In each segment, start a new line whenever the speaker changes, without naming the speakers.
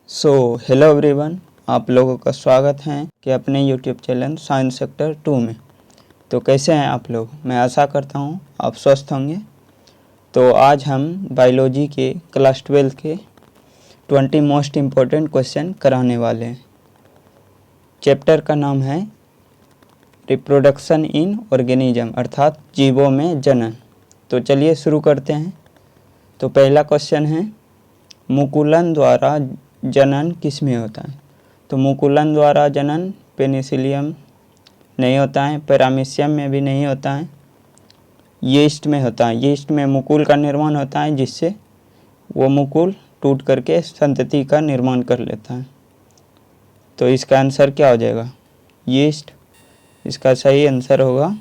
Hello everyone, आप लोगों का स्वागत है कि अपने यूट्यूब चैनल साइंस सेक्टर 2 में। तो कैसे हैं आप लोग? मैं आशा करता हूं आप स्वस्थ होंगे। तो आज हम बायोलॉजी के क्लास 12 के 20 मोस्ट इम्पोर्टेंट क्वेश्चन कराने वाले हैं। चैप्टर का नाम है रिप्रोडक्शन इन ऑर्गेनिज्म, अर्थात जीवों में जनन। तो चलिए शुरू करते हैं। तो पहला क्वेश्चन है, मुकुलन द्वारा जनन किस में होता है? तो मुकुलन द्वारा जनन पेनिसिलियम नहीं होता है, पैरामीशियम में भी नहीं होता है, यीस्ट में होता है। यीस्ट में मुकुल का निर्माण होता है, जिससे वो मुकुल टूट करके संतति का निर्माण कर लेता है। तो इसका आंसर क्या हो जाएगा? यीस्ट। इसका सही आंसर होगा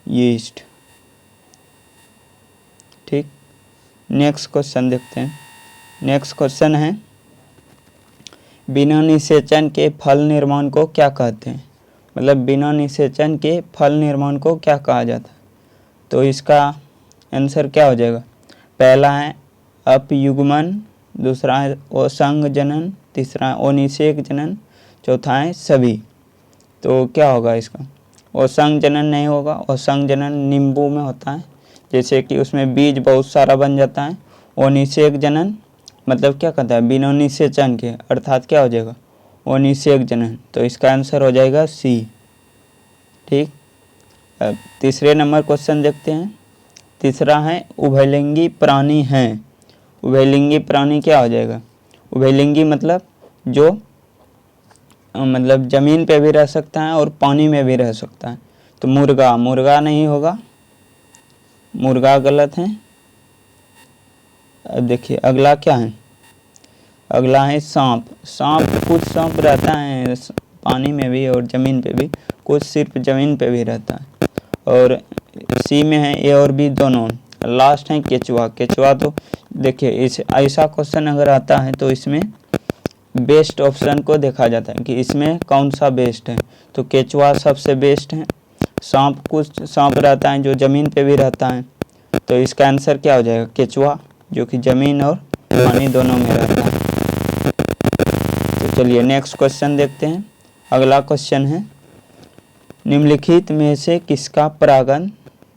यीस्ट। ठीक, नेक्स्ट क्वेश्चन देखते हैं। नेक्स्ट क्वेश्चन है, बिना निषेचन के फल निर्माण को क्या कहते हैं? मतलब बिना निषेचन के फल निर्माण को क्या कहा जाता है? तो इसका आंसर क्या हो जाएगा? पहला है अपयुग्मन, दूसरा है असंग जनन, तीसरा है अनिषेक जनन, चौथा है सभी। तो क्या होगा इसका? असंग जनन नहीं होगा। असंग जनन नींबू में होता है, जैसे कि उसमें बीज बहुत सारा बन जाता है। अनिषेक जनन मतलब क्या कहता है? बिना निषेचन के, अर्थात क्या हो जाएगा? अनिषेक जनन। तो इसका आंसर हो जाएगा सी। ठीक, अब तीसरे नंबर क्वेश्चन देखते हैं। तीसरा है उभयलिंगी प्राणी हैं। उभयलिंगी प्राणी क्या हो जाएगा? उभयलिंगी मतलब जो मतलब ज़मीन पे भी रह सकता है और पानी में भी रह सकता है। तो मुर्गा नहीं होगा, मुर्गा गलत है। अब देखिए अगला क्या है? अगला है सांप। कुछ सांप रहता है पानी में भी और ज़मीन पे भी, कुछ सिर्फ ज़मीन पे भी रहता है। और सी में है ए और बी दोनों। लास्ट है केचुआ। तो देखिए इस ऐसा क्वेश्चन अगर आता है तो इसमें बेस्ट ऑप्शन को देखा जाता है कि इसमें कौन सा बेस्ट है। तो केचुआ सबसे बेस्ट है। कुछ सांप रहता है जो ज़मीन पे भी रहता है। तो इसका आंसर क्या हो जाएगा? केचुआ, जो कि ज़मीन और पानी दोनों में रहता है। तो चलिए नेक्स्ट क्वेश्चन देखते हैं। अगला क्वेश्चन है, निम्नलिखित में से किसका परागण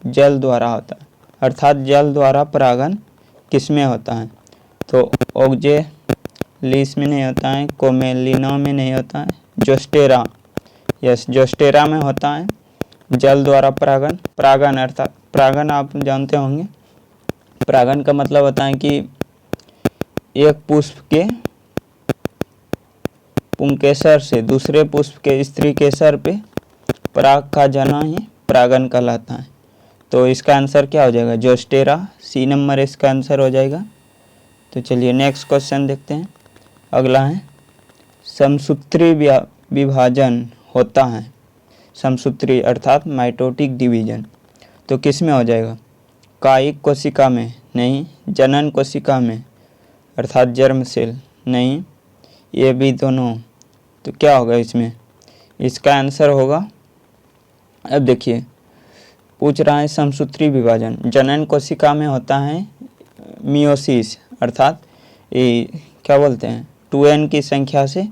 जल द्वारा होता है? अर्थात जल द्वारा परागण किस में होता है? तो ओक्जेलिस में नहीं होता है, कोमेलिना में नहीं होता है, जोस्टेरा में होता है जल द्वारा परागण। अर्थात परागण आप जानते होंगे। परागण का मतलब होता है कि एक पुष्प के पुंकेसर से दूसरे पुष्प के स्त्री केसर पे पराग का जाना ही परागण कहलाता है। तो इसका आंसर क्या हो जाएगा? जोस्टेरा। सी नंबर इसका आंसर हो जाएगा। तो चलिए नेक्स्ट क्वेश्चन देखते हैं। अगला है, समसूत्री विभाजन होता है। समसूत्री अर्थात माइटोटिक डिवीजन तो किस में हो जाएगा? कायिक कोशिका में नहीं, जनन कोशिका में अर्थात जर्म सेल नहीं, ये भी दोनों। तो क्या होगा इसमें? इसका आंसर होगा, अब देखिए पूछ रहा है समसूत्री विभाजन जनन कोशिका में होता है मियोसिस, अर्थात ये क्या बोलते हैं 2n की संख्या से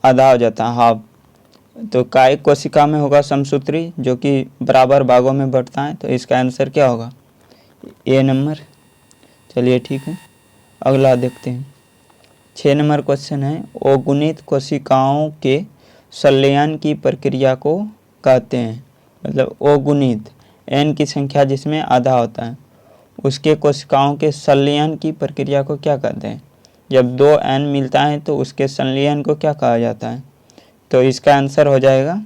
आधा हो जाता है, हाफ। तो कायिक कोशिका में होगा समसूत्री, जो कि बराबर भागों में बढ़ता है। तो इसका आंसर क्या होगा? ए नंबर। चलिए ठीक है, अगला देखते हैं। 6 नंबर क्वेश्चन है, अगुणित कोशिकाओं के संलयन की प्रक्रिया को कहते हैं। मतलब अगुणित n की संख्या जिसमें आधा होता है, उसके कोशिकाओं के संलयन की प्रक्रिया को क्या कहते हैं? जब 2n मिलता है तो उसके संलयन को क्या कहा जाता है? तो इसका आंसर हो जाएगा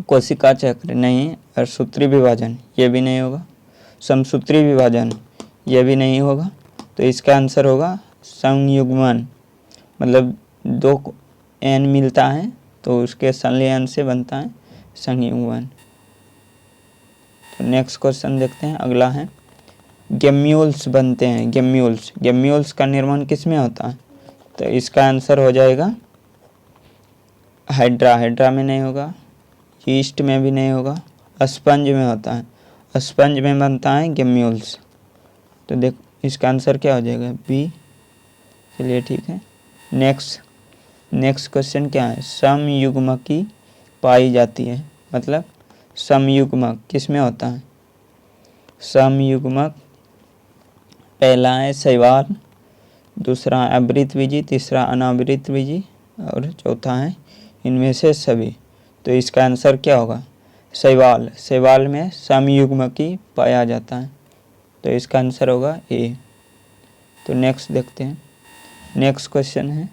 कोशिका चक्र नहीं, और सूत्री विभाजन ये भी नहीं होगा, समसूत्री विभाजन ये भी नहीं होगा। तो इसका आंसर होगा संयुग्मन। मतलब 2n मिलता है तो उसके संलयन से बनता है संयुग्मन। तो नेक्स्ट क्वेश्चन देखते हैं। अगला है, गेम्यूल्स बनते हैं। गेम्यूल्स का निर्माण किस में होता है? तो इसका आंसर हो जाएगा हाइड्रा में नहीं होगा, यीस्ट में भी नहीं होगा, स्पंज में होता है। स्पंज में बनता है गेम्यूल्स। तो देख इसका आंसर क्या हो जाएगा? बी। चलिए ठीक है, नेक्स्ट क्वेश्चन क्या है, समयुग्मकी पाई जाती है, मतलब समयुग्मक किस में होता है। समयुग्मक पहला है शैवाल, दूसरा आवृतबीजी, तीसरा अनावृतबीजी और चौथा है इनमें से सभी। तो इसका आंसर क्या होगा, शैवाल में समयुग्मकी पाया जाता है, तो इसका आंसर होगा ए। तो नेक्स्ट देखते हैं। नेक्स्ट क्वेश्चन है,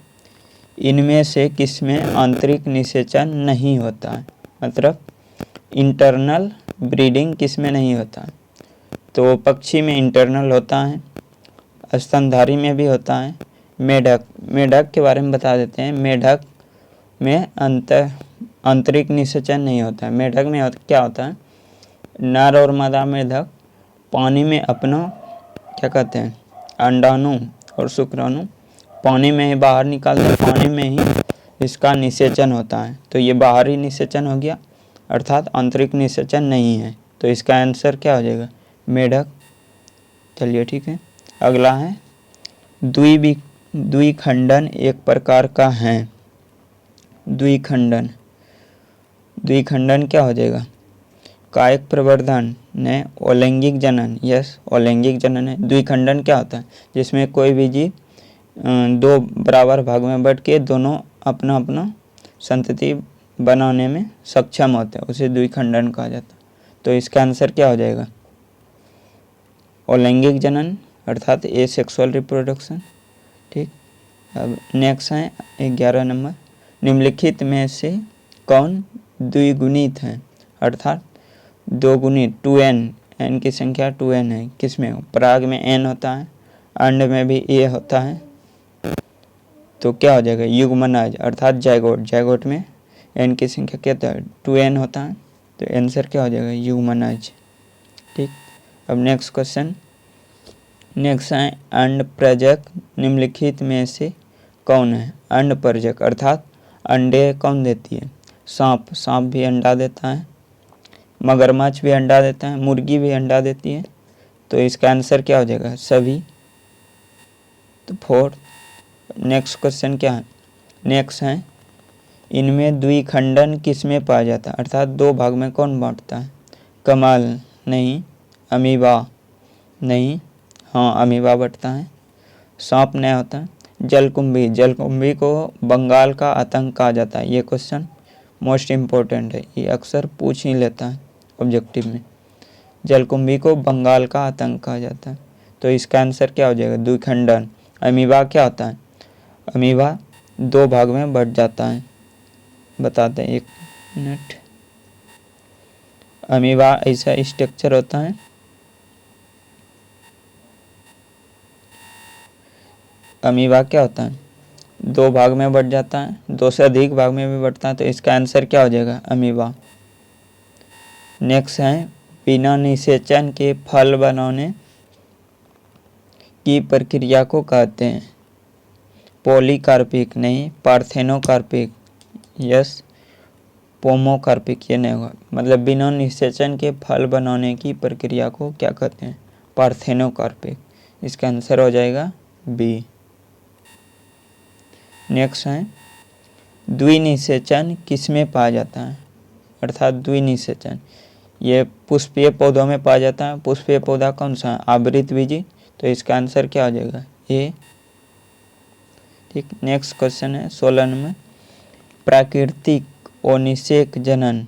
इनमें से किसमें आंतरिक निषेचन नहीं होता है, मतलब इंटरनल ब्रीडिंग किसमें नहीं होता है। तो पक्षी में इंटरनल होता है, स्तनधारी में भी होता है, मेढक के बारे में बता देते हैं। मेढक में आंतरिक निषेचन नहीं होता है। मेढक में क्या होता है, नर और मादा मेढक पानी में अपना क्या कहते हैं अंडाणु और शुक्राणु पानी में ही बाहर निकालते हैं, पानी में ही इसका निषेचन होता है। तो ये बाहरी निषेचन हो गया, अर्थात आंतरिक निषेचन नहीं है। तो इसका आंसर क्या हो जाएगा, मेढक। चलिए ठीक है। अगला है, द्विखंडन एक प्रकार का है। द्विखंडन क्या हो जाएगा, कायिक प्रवर्धन ने अलैंगिक जनन, यस अलैंगिक जनन है। द्विखंडन क्या होता है, जिसमें कोई भी जीव दो बराबर भाग में बढ़ के दोनों अपना अपना संतति बनाने में सक्षम होते हैं, उसे द्विखंडन कहा जाता है। तो इसका आंसर क्या हो जाएगा, अलैंगिक जनन अर्थात एसेक्सुअल रिप्रोडक्शन। ठीक। अब नेक्स्ट है 11 नंबर, निम्नलिखित में से कौन द्विगुणित है, अर्थात दो गुणित 2n, n की संख्या 2n है। किसमें, पराग में n होता है, अंड में भी a होता है। तो क्या हो जाएगा, युग्मनज अर्थात जायगोट में n की संख्या क्या है 2n होता है। तो आंसर क्या हो जाएगा, युग्मनज। ठीक। अब नेक्स्ट क्वेश्चन, नेक्स्ट है अंडप्रजक निम्नलिखित में से कौन है। अंडप्रजक अर्थात अंडे कौन देती है, सांप भी अंडा देता है, मगरमच्छ भी अंडा देता है, मुर्गी भी अंडा देती है। तो इसका आंसर क्या हो जाएगा, सभी। तो 4। नेक्स्ट क्वेश्चन क्या है, नेक्स्ट है इनमें द्विखंडन किस में पाया जाता है, अर्थात दो भाग में कौन बांटता है। कमल नहीं, अमीबा नहीं, हाँ अमीबा बढ़ता है, सांप नहीं होता है। जलकुंभी को बंगाल का आतंक कहा जाता है। ये क्वेश्चन मोस्ट इम्पोर्टेंट है, ये अक्सर पूछ ही लेता है ऑब्जेक्टिव में। जलकुंभी को बंगाल का आतंक कहा जाता है। तो इसका आंसर क्या हो जाएगा, द्विखंडन। अमीबा क्या होता है, अमीबा दो भाग में बढ़ जाता है। बताते हैं, एक मिनट। अमीबा ऐसा स्ट्रक्चर होता है, अमीबा क्या होता है, दो भाग में बढ़ जाता है, दो से अधिक भाग में भी बढ़ता है। तो इसका आंसर क्या हो जाएगा, अमीबा। नेक्स्ट है बिना निषेचन के फल बनाने की प्रक्रिया को कहते हैं। पॉलीकार्पिक नहीं, पार्थेनोकार्पिक, यस पोमोकार्पिक, ये नहीं होगा। मतलब बिना निषेचन के फल बनाने की प्रक्रिया को क्या कहते हैं, पार्थेनोकार्पिक। इसका आंसर हो जाएगा बी। नेक्स्ट है द्विनिषेचन किसमें पाया जाता है, अर्थात द्विनिषेचन ये पुष्पीय पौधों में पाया जाता है। पुष्पीय पौधा कौन सा है, आवृतबीजी। तो इसका आंसर क्या हो जाएगा, ए। ठीक। नेक्स्ट क्वेश्चन है 16 नंबर, प्राकृतिक अनिषेक जनन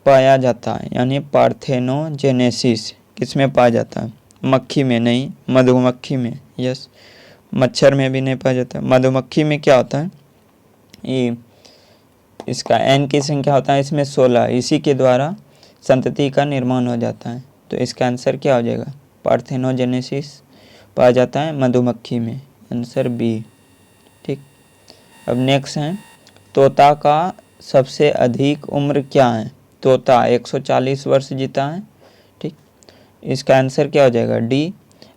पाया जाता है, यानी पार्थेनोजेनेसिस किसमें पाया जाता है, मक्खी में नहीं, मधुमक्खी में, यस। मच्छर में भी नहीं पाया जाता है। मधुमक्खी में क्या होता है, ये इसका n की संख्या होता है इसमें 16, इसी के द्वारा संतति का निर्माण हो जाता है। तो इसका आंसर क्या हो जाएगा, पार्थेनोजेनेसिस पाया जाता है मधुमक्खी में, आंसर बी। ठीक। अब नेक्स्ट है तोता का सबसे अधिक उम्र क्या है। तोता 140 वर्ष जीता है। ठीक। इसका आंसर क्या हो जाएगा, डी।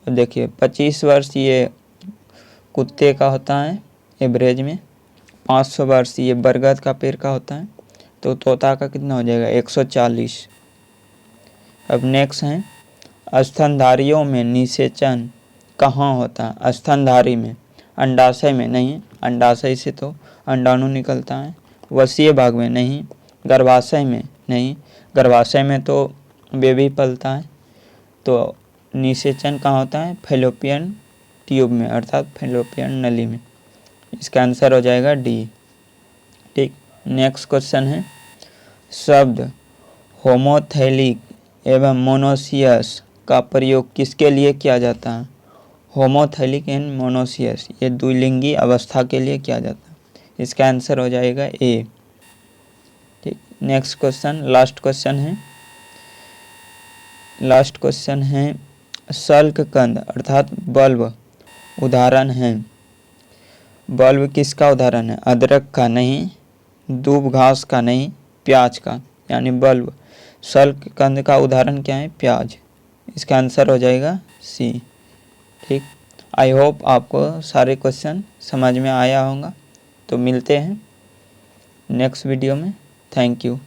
अब देखिए 25 वर्ष ये कुत्ते का होता है एवरेज में, 500 वर्ष ये बरगद का पेड़ का होता है। तो तोता का कितना हो जाएगा, 140। अब नेक्स्ट है स्तनधारियों में निषेचन कहाँ होता है, स्तनधारी में अंडाशय में नहीं, अंडाशय से तो अंडाणु निकलता है। वसीय भाग में नहीं, गर्भाशय में नहीं, गर्भाशय में तो बेबी पलता है। तो निषेचन कहाँ होता है? फैलोपियन ट्यूब में, अर्थात फैलोपियन नली में। इसका आंसर हो जाएगा डी। ठीक, नेक्स्ट क्वेश्चन है, शब्द होमोथैलिक एवं मोनोसियस का प्रयोग किसके लिए किया जाता है? होमोथैलिक एंड मोनोसियस, ये द्विलिंगी अवस्था के लिए किया जाता है। इसका आंसर हो जाएगा ए। ठीक, नेक्स्ट क्वेश्चन, लास्ट क्वेश्चन है शल्ककंद अर्थात बल्ब उदाहरण है। बल्ब किसका उदाहरण है? अदरक का नहीं, दूब घास का नहीं, प्याज का, यानी बल्ब। शल्ककंद का उदाहरण क्या है? प्याज। इसका आंसर हो जाएगा सी। ठीक, आई होप आपको सारे क्वेश्चन समझ में आया होगा। तो मिलते हैं नेक्स्ट वीडियो में। Thank you.